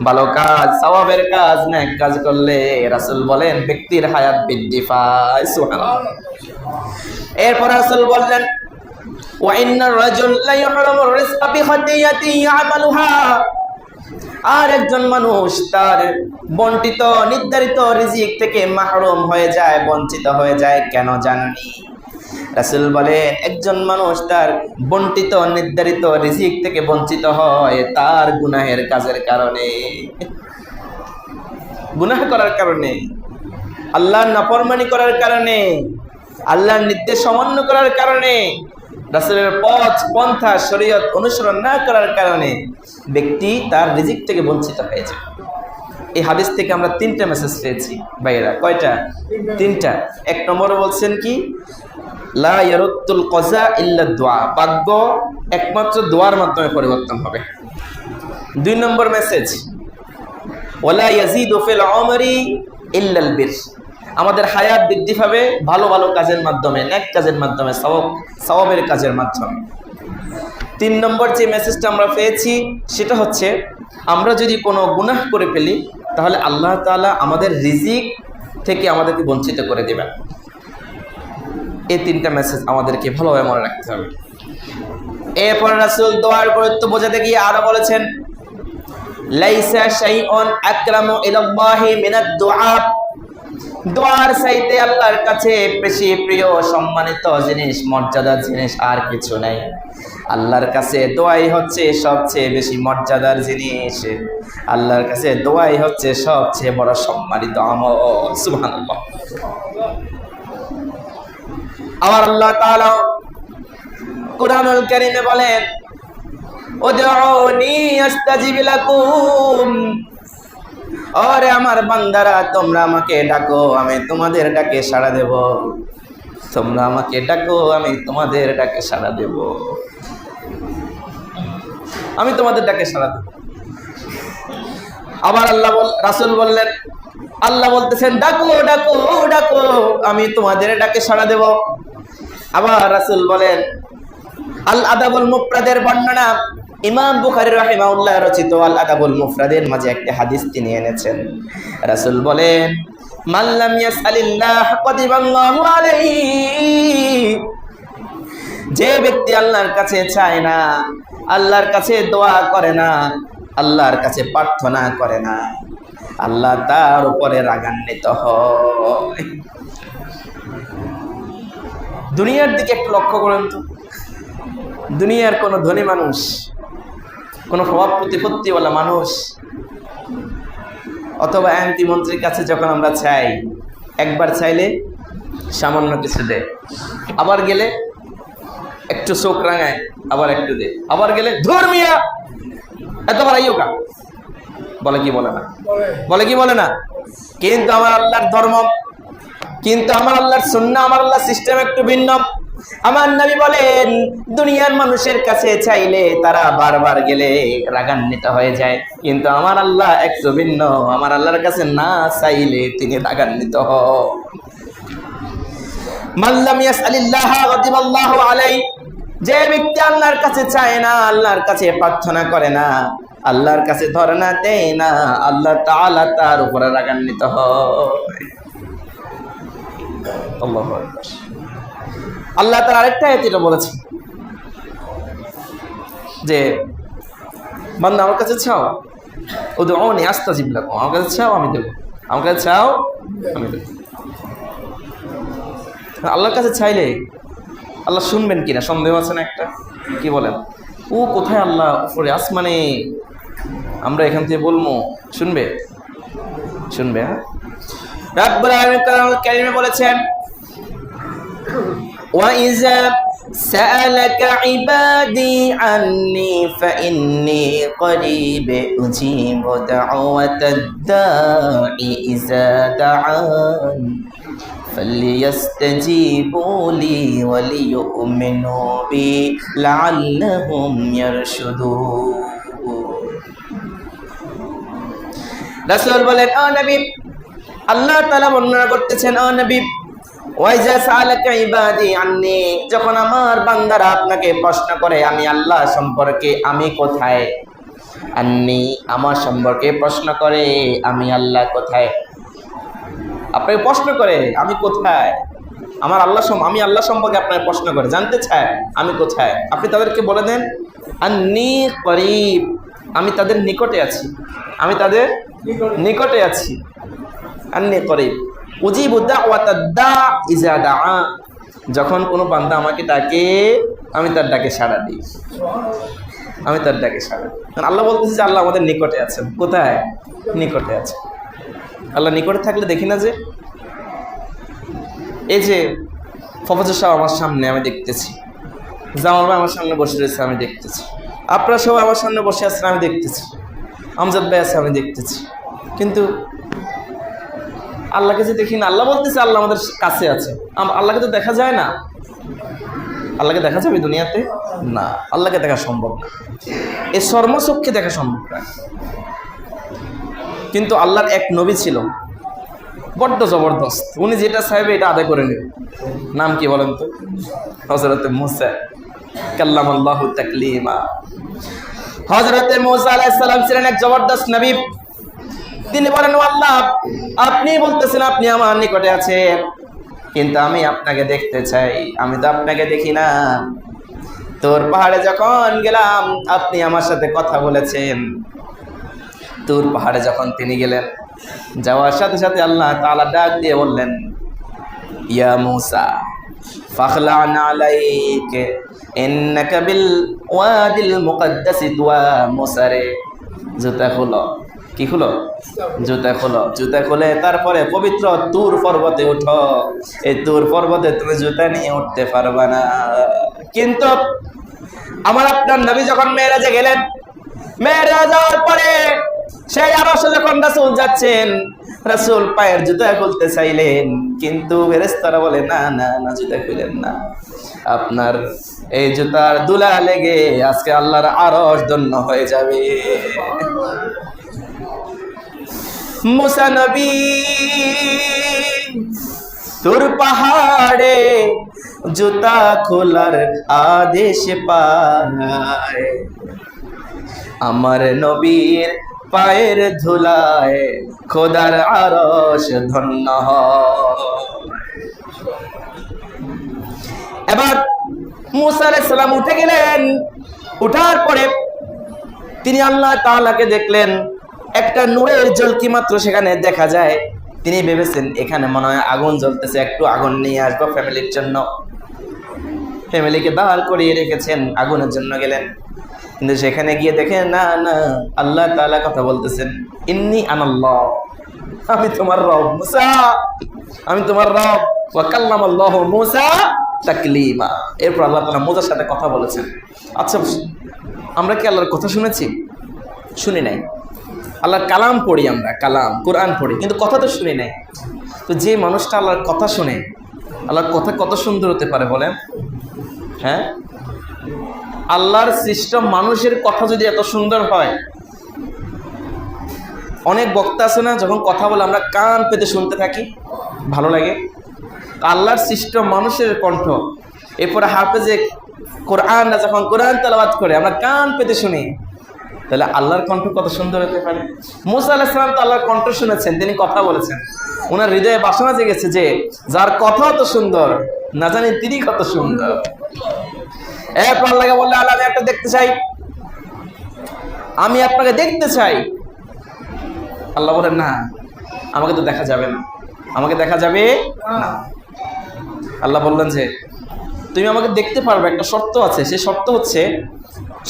Speaker 1: ভালো কাজ, সওয়াবের কাজ, নেক কাজ করলে রাসূল বলেন ব্যক্তির হায়াত বৃদ্ধি পায়। সুবহানাল্লাহ। এরপর রাসূল বললেন ওয়া ইন্নার রাজুল লা ইহরামুর রিজকা বিখাতিয়াতি ইয়ামালুহা, আর একজন মানুষ তার বন্টিত নির্ধারিত রিজিক থেকে মাহরুম হয়ে যায়, বঞ্চিত হয়ে যায়। কেন জানেননি? রাসূল বলেন একজন মানুষ তার বন্টিত নির্ধারিত রিজিক থেকে বঞ্চিত হয় তার গুনাহের কাজের কারণে, গুনাহ করার কারণে, আল্লাহর নাফরমানি করার কারণে, আল্লাহর নির্দেশ অমান্য করার কারণে, রাসূলের পথ পন্থা শরীয়ত অনুসরণ না করার কারণে ব্যক্তি তার রিজিক থেকে বঞ্চিত হয়ে যায়। এই হাদিস থেকে আমরা তিনটা মেসেজ পেয়েছি ভাইয়েরা। কয়টা? তিনটা। এক নম্বরে বলছেন কি, লা ইয়ারুদ্দুল কজা ইল্লা দুআ, ভাগ্য একমাত্র দোয়ার মাধ্যমে পরিবর্তন হবে। দুই নম্বর মেসেজ, ওয়ালা ইয়াজিদু ফিল উমরি ইল্লাল বির, আমাদের হায়াত বৃদ্ধি পাবে ভালো ভালো কাজের মাধ্যমে, নেক কাজের মাধ্যমে, সওয়াবের কাজের মাধ্যমে। তিন নম্বর যে মেসেজটা আমরা পেয়েছি সেটা হচ্ছে, আমরা যদি কোনো গুনাহ করে ফেলি তাহলে আল্লাহ তাআলা আমাদের রিজিক থেকে আমাদেরকে বঞ্চিত করে দেবেন। এই তিনটা মেসেজ আমাদেরকে ভালোভাবে মনে রাখতে হবে। এরপর রাসূল দোয়ার গুরুত্ব বোঝাতে গিয়ে আরো বলেছেন, লাইসা শাইউন আকরামু ইলাল্লাহি মিনাদ দুআ, দোয়ার চাইতে আল্লাহর কাছে বেশি প্রিয়, সম্মানিত জিনিস, মর্যাদার জিনিস আর কিছু নাই। আল্লাহর কাছে দোয়াই হচ্ছে সবচেয়ে বেশি মর্যাদার জিনিস, আল্লাহর কাছে দোয়াই হচ্ছে সবচেয়ে বড় সম্মানিত আমল। সুবহানাল্লাহ। আমার আল্লাহ তাআলা কুরআনুল কারীমে বলেন, উদউনি আস্তাজিব লাকুম, ওরে আমার বান্দারা তোমরা আমাকে ডাকো, আমি তোমাদের ডাকে সাড়া দেব। তোমরা আমাকে ডাকো, আমি তোমাদের ডাকে সাড়া দেব। আমি তোমাদের ডাকে সাড়া দেব। আবার রাসূল বললেন, আল্লাহ বলতেছেন ডাকো ডাকো ডাকো, আমি তোমাদের ডাকে সাড়া দেব। আবার রাসূল বলেন, আল আদাবুল মুফরাদের বর্ণনা, ইমাম বুখারী রাহিমাহুল্লাহ রচিত আল আদাবুল মুফরাদের মাঝে একটা হাদিস তিনি এনেছেন। রাসূল বলেন, মান লাম ইয়াসআলিল্লাহ কাদিবাল্লাহু আলাইহি, যে ব্যক্তি আল্লাহর কাছে চায় না, আল্লাহর কাছে দোয়া করে না, আল্লাহর কাছে প্রার্থনা করে না, আল্লাহ তার উপরে রাগান্বিত হয়। দুনিয়ার দিকে একটু লক্ষ্য করেন তো, দুনিয়ার কোন ধনী মানুষ, কোন স্বভাব প্রতিপত্তিওয়ালা মানুষ অথবা এমপি মন্ত্রীর কাছে যখন আমরা চাই, একবার চাইলে সামান্য কিছু দেয়, আবার গেলে একটু চোখ রাঙায়, আবার একটু দেয়, আবার গেলে ধর্মিয়া এতবার আইও কা বলে, কি বলে না? বলে কি বলে না? কিন্তু আমার আল্লাহর ধর্ম, কিন্তু আমার আল্লাহর সুন্নাহ, আমার আল্লাহর সিস্টেম একটু ভিন্ন। আমার নবী বলেন, দুনিয়ার মানুষের কাছে চাইলে তারা বারবার গেলে রাগান্বিত হয়ে যায়, কিন্তু আমার আল্লাহ একটু ভিন্ন। আমার আল্লাহর কাছে না চাইলে তিনি রাগান্বিত হন। মান লাম ইয়াসআলিল্লাহ গাদিবাল্লাহু আলাইহি, যে ব্যক্তি আল্লাহর কাছে চায় না, আল্লাহর কাছে প্রার্থনা করে না, আল্লাহর কাছে ধরনা দেয় না, আল্লাহ তাআলা তার উপরে রাগান্বিত হয়। আল্লাহু আকবার। আল্লাহ তাআলা আরেকটা আয়াতে এটা বলেছেন যে, বান্দা আমার কাছে চাও, উদউনি আস্তাজিব লাকুম, আমার কাছে চাও আমি দেব, আমার কাছে চাও আমি দেব। আল্লাহর কাছে চাইলে আল্লাহ শুনবেন কিনা সন্দেহ আছে না একটা? কি বলেন? ও কোথায় আল্লাহ? উপরে আসমানে। আমরা এখান থেকে বলবো, শুনবে? শুনবে। হ্যাঁ, রাব্বুল আলামিন কোরআনুল কারীমে বলেছেন, وَإِذَا سَأَلَكَ عِبَادِي عَنِّي فَإِنِّي قَرِيبٌ أُجِيبُ دَعْوَةَ الدَّاعِ إِذَا دَعَانِ فَلْيَسْتَجِيبُوا لِي وَلْيُؤْمِنُوا بِي لَعَلَّهُمْ يَرْشُدُونَ। রাসূল বলেন, ও নবী, আল্লাহ তাআলা বর্ণনা করতেছেন, ও নবী, ওয়াইজা সালাকা ইবাদি আন্নি, যখন আমার বান্দারা আপনাকে প্রশ্ন করে আমি আল্লাহ সম্পর্কে, আমি কোথায়, আন্নি, আমার সম্পর্কে প্রশ্ন করে আমি আল্লাহ কোথায়, আপনাকে প্রশ্ন করে আমি কোথায়, আমার আল্লাহ আমি আল্লাহ সম্পর্কে আপনাকে প্রশ্ন করে জানতে চায় আমি কোথায়, আপনি তাদেরকে বলে দেন আন্নি করিব, আমি তাদের নিকটে আছি, আমি তাদের নিকটে আছি। আন্নি করিব উজিবু দাওয়াতাদ দা ইজা দাআ, যখন কোনো বান্দা আমাকে ডাকে আমি তার ডাকে সাড়া দিই, আমি তার ডাকে সাড়া দিই। আল্লাহ বলতেছে যে আল্লাহ আমাদের নিকটে আছেন। কোথায়? নিকটে আছে। আল্লাহ নিকটে থাকলে দেখি না যে এই যে ফফজর সাহেব আমার সামনে আমি দেখতেছি, জামাল ভাই আমার সামনে বসে রয়েছে আমি দেখতেছি, আপনারা সবাই আমার সামনে বসে আছেন আমি দেখতেছি, আমজাদ ভাই আছে আমি দেখতেছি, কিন্তু আল্লাহকে যে দেখি না। আল্লাহ বলতেছে আল্লাহ আমাদের কাছে আছে, আল্লাহকে তো দেখা যায় না। আল্লাহকে দেখা যাবে দুনিয়াতে? না, আল্লাহকে দেখা সম্ভব না, এই চর্মচক্ষে দেখা সম্ভব না। কিন্তু আল্লাহর এক নবী ছিল বড্ড জবরদস্ত, উনি যেটা চাইবে এটা আদায় করে নেবে। নাম কি বলেন তো? হযরতে মুসা কাল্লামাল্লাহু তাকলিমা। হযরতে মুসা আলাইহিস সালাম ছিলেন এক জবরদস্ত নবী। তিনি বলেন, আল্লাহ আপনি বলতেছেন আপনি আমার নিকটে আছেন, কিন্তু আমি আপনাকে দেখতে চাই, আমি তো আপনাকে দেখি না। তোর পাহাড়ে যখন গেলাম আপনি আমার সাথে কথা বলেছেন। তুর পাহাড়ে যখন তিনি গেলেন, যাওয়ার সাথে সাথে আল্লাহ তাআলা ডাক দিয়ে বললেন, ইয়া মুসা ফাখলা'ন আলাইকা ইন্নাকা বিল ওয়াদিল মুকদ্দাসি তুয়া। মুসা রে, জুতা খুলো। কি খুলো? জুতা খুলো। জুতা খুলে তারপরে পবিত্র তুর পর্বতে উঠো। এই তুর পর্বতে তুমি জুতা নিয়ে উঠতে পারবা না। কিন্তু আমার আপনার নবী যখন মেরাজে গেলেন, মেরাজ যাওয়ার পরে সেই আরশে যখন রাসূল যাচ্ছেন, রাসূল পায়ের জুতা খুলতে চাইলেন, কিন্তু ফেরেশতারা বলে না না না, জুতা খুলেন না, আপনার এই জুতার দুলা লেগে আজকে আল্লাহর আরশ ধন্য হয়ে যাবে। মুসা নবী তুর পাহাড়ে জুতা খোলার আদেশ পায়, আমার নবীর পায়ের ধুলায় খোদার আরশ ধন্য হয়। এবার মুসা আলাইহিস সালাম উঠে গেলেন। উঠার পরে তিনি আল্লাহ তাআলাকে দেখলেন, একটা নূরের ঝলকি মাত্র সেখানে দেখা যায়। তিনি ভেবেছেন এখানে মনে হয় আগুন জ্বলতেছে, একটু আগুন নিয়ে আসবো ফ্যামিলির জন্য। ফ্যামিলিকে দাঁড় করিয়ে রেখেছেন, আগুনের জন্য গেলেন। কিন্তু সেখানে গিয়ে দেখেন না না, আল্লাহ তাআলা কথা বলতেছেন, ইন্নী আনাল্লাহ, আমি তোমার রব মুসা, আমি তোমার রব। ওয়া কাল্লামাল্লাহু মুসা তাকলিমা। এরপর আল্লাহ তাআলা মুসার সাথে কথা বলেছেন। আচ্ছা, আমরা কি আল্লাহর কথা শুনেছি? শুনি নাই। আল্লাহর কালাম পড়ি, আমরা কালাম কোরআন পড়ি, কিন্তু কথা তো শুনি নাই। তো যে মানুষটা আল্লাহর কথা শুনে, আল্লাহর কথা কত সুন্দর হতে পারে বলেন? হ্যাঁ, আল্লাহর সৃষ্ট মানুষের কথা যদি এত সুন্দর হয়, অনেক বক্তা আছে না, যখন কথা বলে আমরা কান পেতে শুনতে থাকি, ভালো লাগে। আল্লাহর সৃষ্ট মানুষের কণ্ঠ, এরপরে হাফেজে কোরআনরা যখন কোরআন তেলাওয়াত করে আমরা কান পেতে শুনি, তাহলে আল্লাহর কণ্ঠ কত সুন্দর হতে পারে। মুসা আলাইহিস সালাম তো আল্লাহর কণ্ঠ শুনেছেন, তিনি কথা বলেছেন, ওনার হৃদয়ে বাসনা জেগেছে যে যার কথা তো সুন্দর, না জানি তিনি কত সুন্দর। এরপর আল্লাহকে বললে, আল্লাহ আমি একটা দেখতে চাই, আমি আপনাকে দেখতে চাই। আল্লাহ বলেন না, আমাকে তো দেখা যাবে না, আমাকে দেখা যাবে না। আল্লাহ বললেন যে তুমি আমাকে দেখতে পারবে, একটা শর্ত আছে, সেই শর্ত হচ্ছে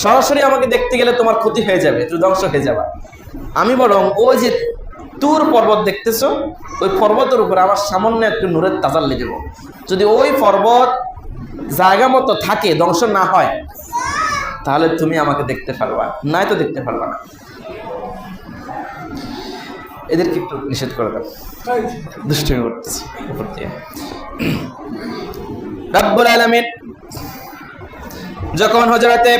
Speaker 1: সরাসরি আমাকে দেখতে গেলে তোমার ক্ষতি হয়ে যাবে, তুমি ধ্বংস হয়ে যাবে। আমি বরং ওই যে তুর পর্বত দেখতেছো, ওই পর্বতের উপরে আমার সামান্য একটু নূরের তাজাল্লি দেব। যদি ওই পর্বত জায়গা মতো থাকে, ধ্বংস না হয়, তাহলে তুমি আমাকে দেখতে পারবা, নাই তো দেখতে পারবা না। এদেরকে একটু নিষেধ করে দাও, দুষ্টুমি করতেছি। রব্বুল আলামিন যখন হযরতে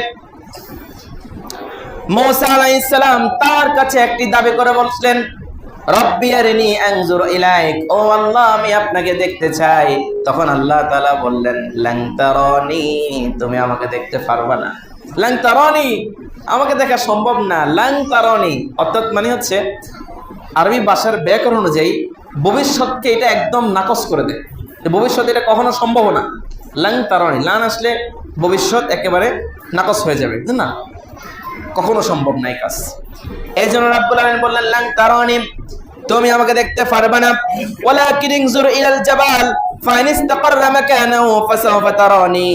Speaker 1: মুসা আলাইহিস সালাম তার কাছে একটি দাবি করে বললেন, রব্বি আরিনি আনজুর ইলাইক, ও আল্লাহ আমি আপনাকে দেখতে চাই। তখন আল্লাহ তাআলা বললেন লান তারানি, তুমি আমাকে দেখতে পারবা না। লান তারানি, আমাকে দেখা সম্ভব না। লান তারানি অর্থাৎ মানে হচ্ছে আরবি ভাষার ব্যাকরণ অনুযায়ী ভবিষ্যৎকে এটা একদম নাকচ করে দেয়, ভবিষ্যৎ এটা কখনো সম্ভব না। লান তারানি, লান আসলে ভবিষ্যৎ একেবারে নাকচ হয়ে যাবে, না, কখনো সম্ভব না এই কাজ। এই জন্য রাব্বুল আলামিন বললেন লান তারানি, তুমি আমাকে দেখতে পারবে না। ওয়ালাকিন ইনজুর ইলাল জাবাল ফাইন ইসতাকাররা মাকানাহু ফাসাওফা তারানি,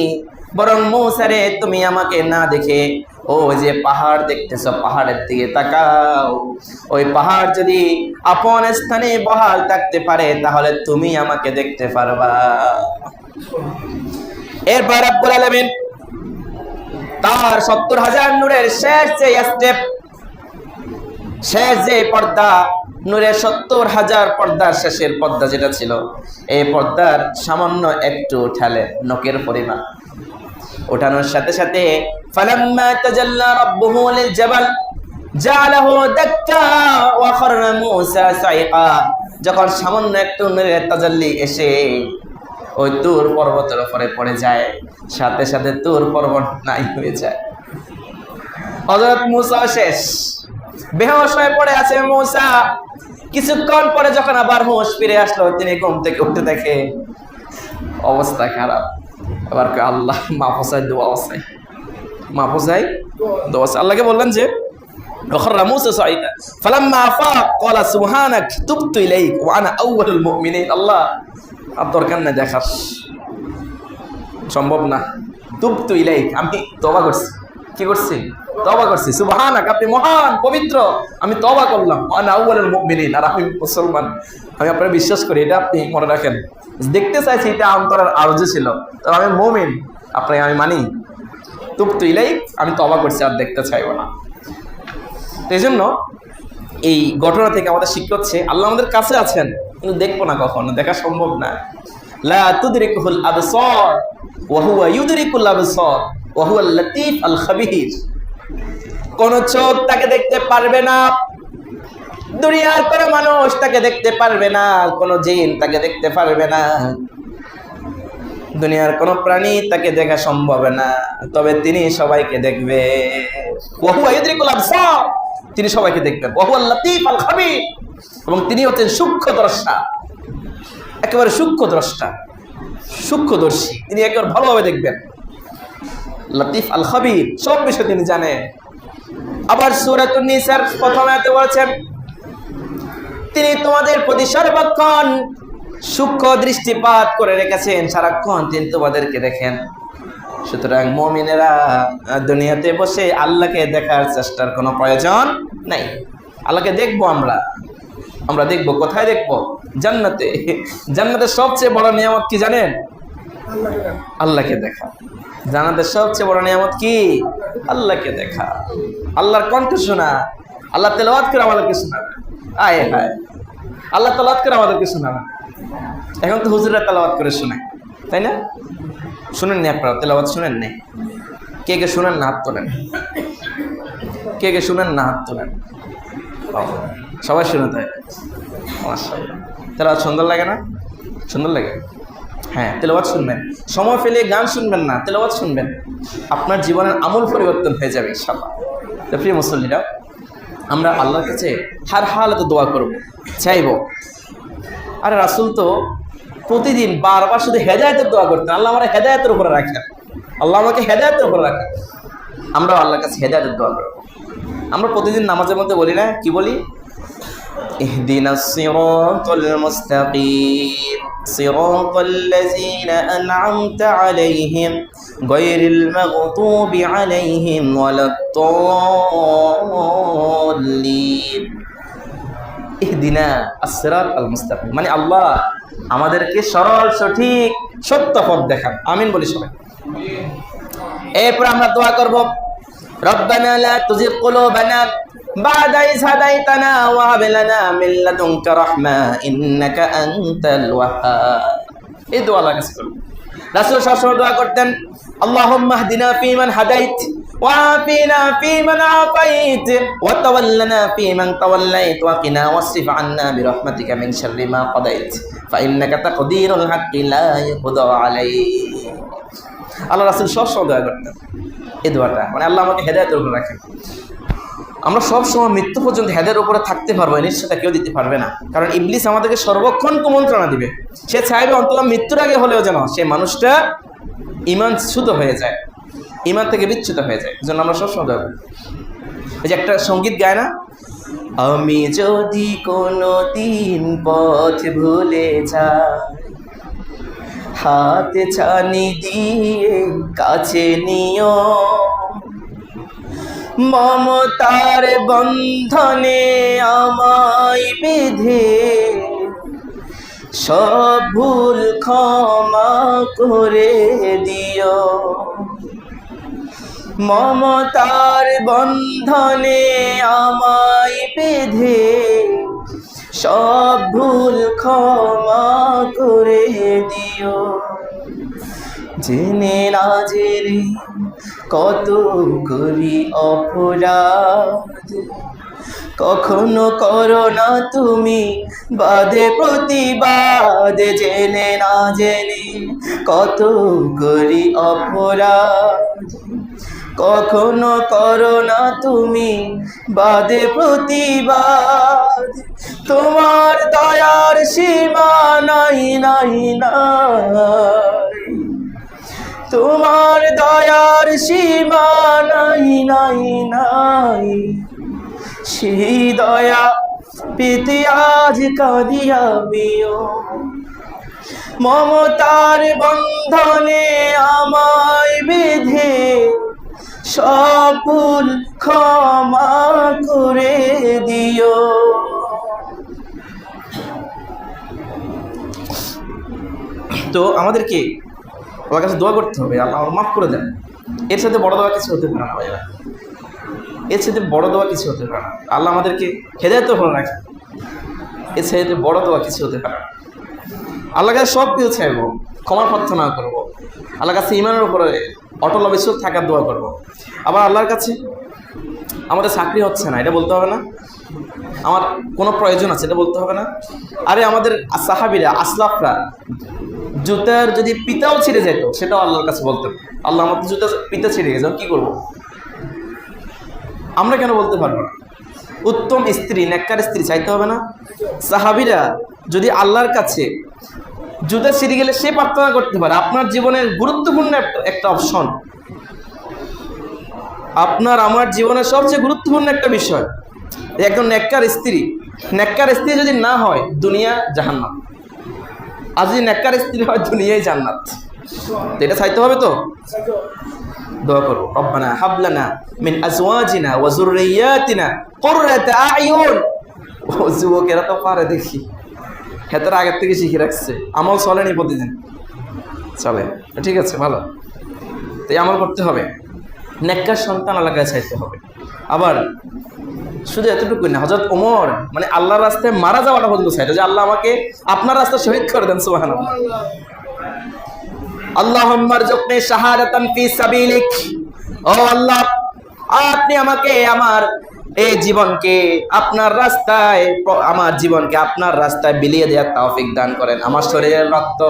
Speaker 1: বরং মূসা রে তুমি আমাকে না দেখে ও যে পাহাড় দেখতেছো পাহাড়ের দিকে তাকাও, ওই পাহাড় যদি আপন স্থানে বহাল থাকতে পারে তাহলে তুমি আমাকে দেখতে পারবা। এরপর রাব্বুল আলামিন তার 70,000 নূরের শেষ যে স্টেপ, শেষ যে পর্দা, নূরের 70,000 পর্দার শেষের পর্দা যেটা ছিল, এই পর্দার সামান্য একটু উঠালে নখের পরিমাণ, ওঠানোর সাথে সাথে ফালাম্মা তাজাল্লা রাব্বুহু লিল জাবাল জাআলাহু দাক্কা ওয়া খাররা মূসা সাইকা, যখন সামান্য একটু নূরের তাজাল্লি এসে ওই তুর পর্বতের উপরে পড়ে যায়, সাথে সাথে তুর পর্বত নাই হয়ে যায়। হযরত মূসা শেষ, বেহুশ হয়ে পড়ে আছে মূসা। কিছুক্ষণ পরে যখন আবার হুঁশ ফিরে আসলো, তিনি ঘুম থেকে উঠে দেখে অবস্থা খারাপ। আবার আল্লাহ মাহফুজাই দোয়া আছে, মাহফুজাই দোয়া আছে। আল্লাহকে বললেন যে وخر موسى صعيدا فلما أفاق قال سبحانك تبت إليك وأنا أول المؤمنين। আল্লাহ আর দরকার না দেখার, সম্ভব না। তুবতু ইলাইক, আমি তওবা করছি। কি করছি? তওবা করছি। সুবহানাক, আপনি মহান পবিত্র, আমি তওবা করলাম। ওয়ানা আউয়ালুল মুমিনিন, আর আমি মুসলমান, আমি আপনার বিশ্বাস করি, এটা আপনি মনে রাখেন। দেখতে চাইছি এটা অন্তরের আরজু ছিল, তবে আমি মুমিন, আপনাকে আমি মানি। তুবতু ইলাইক, আমি তওবা করছি, আর দেখতে চাইব না। এই জন্য এই ঘটনা থেকে আমাদের শিক্ষা হচ্ছে আল্লাহ আমাদের কাছে আছেন, কিন্তু দেখবো না, কখনো দেখা সম্ভব না। লা তুদরিকুল আবসার ওয়া হুয়া ইউদরিকুল আবসার ওয়া হুয়াল লাতীফ আল খাবীর। কোন চোখ তাকে দেখতে পারবে না, দুনিয়ার কোন মানুষ তাকে দেখতে পারবে না, কোন জিন তাকে দেখতে পারবে না, দুনিয়ার কোন প্রাণী তাকে দেখা সম্ভব না, তবে তিনি সবাইকে দেখবে। ওয়া হুয়া ইউদরিকুল আবসার, তিনি সবাইকে দেখবেন। ওয়া হুয়াল লাতীফ আল খাবীর, এবং তিনি হচ্ছেন সূক্ষ্মদ্রষ্টা, একেবারে সূক্ষ্মদ্রষ্টা, সূক্ষ্মদর্শী, তিনি একেবারে ভালোভাবে দেখবেন। লতিফ আল খাবীর, সব বিষয় তিনি জানেন। আবার সূরাতুন নিসার প্রথম আয়াতে বলেছেন তিনি তোমাদের প্রতি সর্বক্ষণ সূক্ষ্ম দৃষ্টিপাত করে রেখেছেন, সারাক্ষণ তিনি তোমাদেরকে দেখেন। সুতরাং মুমিনেরা দুনিয়াতে বসে আল্লাহকে দেখার চেষ্টার কোনো প্রয়োজন নাই। আল্লাহকে দেখবো আমরা দেখবো, কোথায় দেখবো? জান্নাতে। জান্নাতের সবচেয়ে বড় নিয়ামত কি জানেন? আল্লাহকে দেখা। জান্নাতের সবচেয়ে বড় নিয়ামত কি? আল্লাহকে দেখা, আল্লাহর কণ্ঠ শোনা, আল্লাহ তেলাওয়াত করে আমাদেরকে শোনাবে। আয় হায়, আল্লাহ তেলাওয়াত করে আমাদেরকে শোনাবে। এখন তো হুজুররা তেলাওয়াত করে শোনায়, তাই না? শুনেন নি আপনারা? তেলাওয়াত শুনেন নি? কে কে শুনেন না হাত তোলেন? কে কে শুনেন না হাত তোলেন? সবাই শুনে, তাই মাশাআল্লাহ। তেলাওয়াত সুন্দর লাগে না? সুন্দর লাগে? হ্যাঁ, তেলাওয়াত শুনবেন, সময় ফেলে গান শুনবেন না, তেলাওয়াত শুনবেন, আপনার জীবনের আমূল পরিবর্তন হয়ে যাবে ইনশাআল্লাহ। তো প্রিয় মুসল্লিরা, আমরা আল্লাহর কাছে হার হালাতে দোয়া করব, চাইব। আরে রাসূল তো প্রতিদিন বারবার শুধু হেদায়েতের দোয়া করতেন, আল্লাহ আমার হেদায়েতের উপরে রাখেন, আল্লাহ আমাকে হেদায়েতের উপরে রাখেন। আমরা আল্লাহর কাছে হেদায়েতের দোয়া করব। আমরা প্রতিদিন নামাজের মধ্যে বলি না, কি বলি? ইহদিনাস সিরাতাল মুস্তাকিম সিরাতাল লাযিনা আন'আমতা আলাইহিম গায়রিল মাগদুবি আলাইহিম ওয়ালাদ-দাল্লিন। ইহদিনা আস-সিরাতাল মুস্তাকিম মানে আল্লাহ আমাদেরকে সরল সঠিক সত্য পথ দেখান। আমিন বলি সবাই। এরপর আমরা দোয়া করব, রব্বানা লা তুযিগ কুলুবানা বা'দা ইয হাদাইতানা ওয়া হাব লানা মিন লাদুনকা রাহমা ইন্নাকা আনতাল ওয়াহ্হাব। এই দোয়া আল্লাহর কাছে করব। রাসূল সবসময় দোয়া করতেন, আল্লাহুম্মা হদিনা ফীমান হাদাইত وعافنا فيمن عافيت وتولنا فيمن توليت وقنا واصرف عنا برحمتك من شر ما قضيت فإنك تقدير الحق لا يقضى عليك আল্লাহ রাসূল সব সময় দোয়া করতেন এই দোয়াটা, মানে আল্লাহ আমাকে হেদায়েতের উপর রাখেন। আমরা সব সময় মৃত্যু পর্যন্ত হেদায়েতের উপরে থাকতে পারবো, নিশ্চয়তা কেউ দিতে পারবে না। কারণ ইবলিস আমাদেরকে সর্বক্ষণ কুমন্ত্রণা দিবে। সে চাইবে অন্তত মৃত্যুর আগে হলেও যেন সে মানুষটা ঈমানচ্যুত হয়ে যায়, ঈমান থেকে বিচ্যুত হয়ে যায়। এজন্য আমরা সব সময় দোয়া করি। এই যে একটা সঙ্গীত গায় না, আমি যদি কোনো দিন পথ ভুলে যাই, হাতে ছানি দিয়ে কাছে নিও, মমতার বন্ধনে আমায় বেঁধে সব ভুল ক্ষমা করে দিও, মমতার বন্ধনে আমায় বেঁধে সব ভুল ক্ষমা করে দিও। জেনে না জেনে কত করি অপরাধ, কখনো করো না তুমি বাদে প্রতিবাদ। জেনে না জেনে কত করি অপরাধ, কখনো করো না তুমি বাদে প্রতিবাদ। তোমার দয়ার সীমা নাই নাই নাই, তোমার দয়ার সীমা নাই নাই নাই। সেই দয়া পেতে আজ কাঁদি আমিও, মমতার বন্ধনে আমায় বেঁধে সব ভুল ক্ষমা করে দিও। তো আমাদেরকে আল্লাহর কাছে দোয়া করতে হবে, আল্লাহ মাফ করে দেন। এর সাথে বড় দোয়া কিছু হতে পারে না ভাইরা, এর সাথে বড় দোয়া কিছু হতে পারে না। আল্লাহ আমাদেরকে হেদায়েত করে রাখে, এর সাথে বড় দোয়া কিছু হতে পারে না। আল্লাহর কাছে সব কিছু চাইবো, ক্ষমা প্রার্থনা করবো, আল্লাহর কাছে ঈমানের উপরে অটল অবিশ্বাস থাকার দোয়া করবো। আবার আল্লাহর কাছে আমাদের চাকরি হচ্ছে না এটা বলতে হবে না, আমার কোনো প্রয়োজন আছে এটা বলতে হবে না। আরে আমাদের সাহাবীরা আসলাফরা জুতার যদি পিতাও ছিঁড়ে যেত সেটাও আল্লাহর কাছে বলতেন, আল্লাহ আমাদের জুতা পিতা ছিঁড়ে গেছে কি করবো, আমরা কেন বলতে পারবো না? উত্তম স্ত্রী, নেককার স্ত্রী চাইতে হবে না? সাহাবীরা যদি আল্লাহর কাছে জুতা ছিঁড়ে গেলে সে প্রার্থনা করতে পারে, আপনার জীবনের গুরুত্বপূর্ণ একটা অপশন, আপনার আমার জীবনের সবচেয়ে গুরুত্বপূর্ণ একটা বিষয়, একজন নেককার স্ত্রী, নেককার স্ত্রী যদি না হয় দুনিয়া জাহান্নাম, আর যদি নেককার স্ত্রী হয় দুনিয়াই জান্নাত। তো এটা চাইতে হবে। তো দোয়া করো, রব্বানা হাব লানা মিন আজওয়াজিনা ওয়া যুররিয়াতিনা কুররাতা আ'য়ুন। ও যুবকেরা তো পারে দেখি, হেতার আগের থেকে শিখে রাখছে, আমল চলেনি প্রতিদিন, চলে ঠিক আছে ভালো। তো এই আমল করতে হবে, নেককার সন্তান আল্লাহর কাছে চাইতে হবে। আবার শুধু এতটুকুই না, হযরত ওমর মানে আল্লাহর রাস্তায় মারা যাওয়াটা পর্যন্ত চাইতো যে আল্লাহ আমাকে আপনার রাস্তায় শহীদ করে দেন। সুবহানাল্লাহ। আল্লাহুম্মা রযুকনি শাহাদাতান ফি সাবিলিক, ও আল্লাহ আপনি আমাকে আমার এই জীবনকে আপনার রাস্তায়, আমার জীবনকে আপনার রাস্তায় বিলিয়ে দেওয়ার তৌফিক দান করেন, আমার শরীরের রক্ত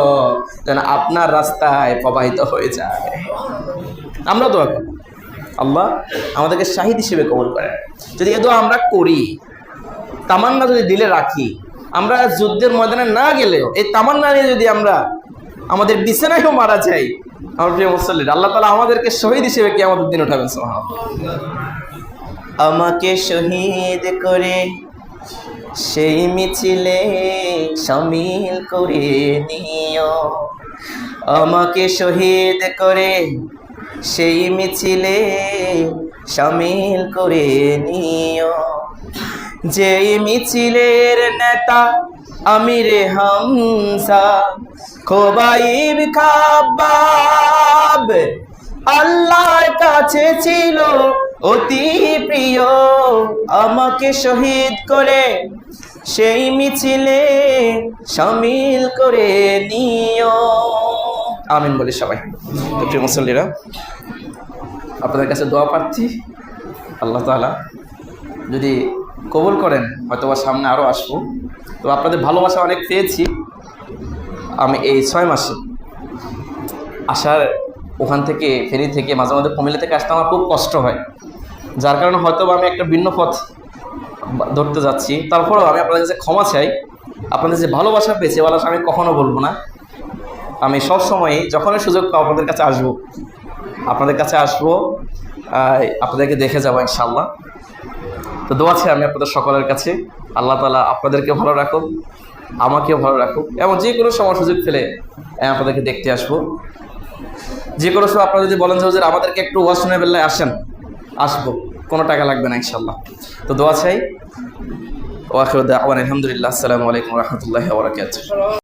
Speaker 1: যেন আপনার রাস্তায় প্রবাহিত হয়ে যায়। আমরা দোয়া করি আল্লাহ আমাদেরকে শাহিদ হিসেবে কবুল করেন। যদি এ দোয়া আমরা করি, তামান্না যদি দিলে রাখি, আমরা যুদ্ধের ময়দানে না গেলেও এই তামান্না নিয়ে যদি আমরা আমাদের বিছানায়ও মারা যাই, আমার প্রিয় মুসল্লিরা, আল্লাহ তাআলা আমাদেরকে শহীদ হিসেবে কিয়ামতের দিন উঠাবেন। সুবহানাল্লাহ। আমাকে শহীদ করে সেই মিছিলে শামিল করে নিও, আমাকে শহীদ করে সেই মিছিলে শামিল করে নিও, যেই মিছিলের নেতা আমিরে হামজা খোবাইব খাব্বাব আল্লাহর কাছে ছিল অতি প্রিয়, আমাকে শহীদ করে সেই মিছিলে শামিল করে নিও। আমিন বলি সবাই। তো প্রিয় মুসল্লিরা, আপনাদের কাছে দোয়া প্রার্থী, আল্লাহ তাআলা যদি কবুল করেন হয়তোবা সামনে আরও আসবো। তো আপনাদের ভালোবাসা অনেক পেয়েছি। আমি এই 6 মাসে আসার ওখান থেকে ফেরি থেকে মাঝে মাঝে কুমিল্লা থেকে আসতে আমার খুব কষ্ট হয়, যার কারণে হয়তোবা আমি একটা ভিন্ন পথ ধরতে যাচ্ছি। তারপরেও আমি আপনাদের কাছে ক্ষমা চাই। আপনাদের যে ভালোবাসা পেয়েছি ভালোবাসা আমি কখনো বলবো না। আমি সবসময় যখনই সুযোগ পাবো আপনাদের কাছে আসবো, আপনাদেরকে দেখে যাবো ইনশাআল্লাহ। তো দোয়া আছে আমি আপনাদের সকলের কাছে, আল্লাহ তাআলা আপনাদেরকে ভালো রাখুক, আমাকেও ভালো রাখুক, এবং যে কোনো সময় সুযোগ পেলে আপনাদেরকে দেখতে আসবো। যে কোনো সময় আপনারা যদি বলেন যে হুজুর আমাদেরকে একটু ওয়াজ শুনে বেলায় আসবো, কোনো টাকা লাগবে না ইনশাআল্লাহ। তো দোয়া চাই। ওয়া আখিরু দাওয়ানা আলহামদুলিল্লাহ। আসসালামু আলাইকুম ওয়া রাহমাতুল্লাহি ওয়া বারাকাতুহু।